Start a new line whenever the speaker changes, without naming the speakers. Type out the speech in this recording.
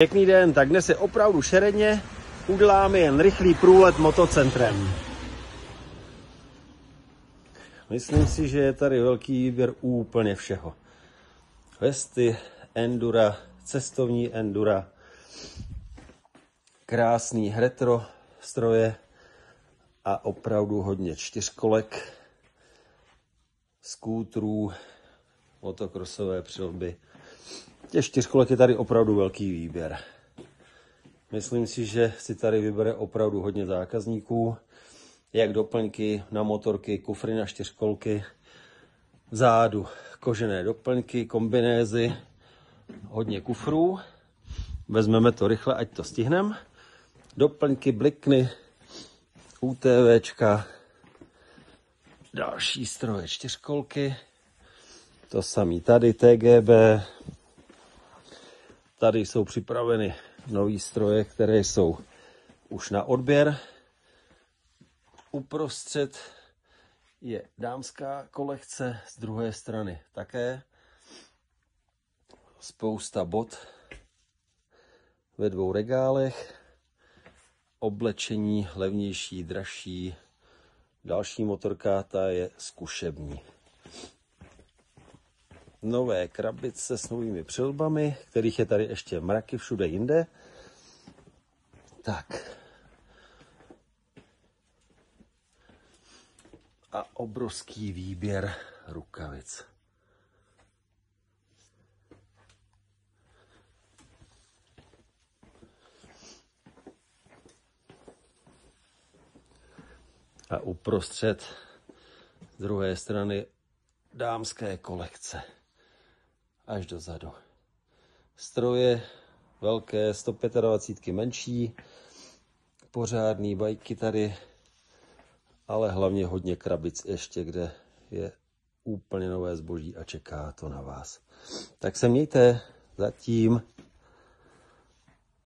Pěkný den, tak dnes je opravdu šeredně, uděláme jen rychlý průlet motocentrem. Myslím si, že je tady velký výběr úplně všeho. Vesty, endura, cestovní endura, krásný retro stroje a opravdu hodně čtyřkolek, skútrů, motokrosové přilby. Těch čtyřkolek je tady opravdu velký výběr. Myslím si, že si tady vybere opravdu hodně zákazníků, jak doplňky na motorky, kufry na čtyřkolky, vzadu kožené doplňky, kombinézy, hodně kufrů. Vezmeme to rychle, ať to stihneme. Doplňky, blikny, UTVčka, další stroje čtyřkolky, to samý tady TGB. Tady jsou připraveny nový stroje, které jsou už na odběr. Uprostřed je dámská kolekce, z druhé strany také. Spousta bot ve dvou regálech. Oblečení levnější, dražší. Další motorka, ta je zkušební. Nové krabice s novými přilbami, kterých je tady ještě mraky všude jinde. Tak. A obrovský výběr rukavic. A uprostřed z druhé strany dámské kolekce. Až dozadu. Stroje velké, 125 menší, pořádný bajky tady, ale hlavně hodně krabic ještě, kde je úplně nové zboží a čeká to na vás. Tak se mějte, zatím.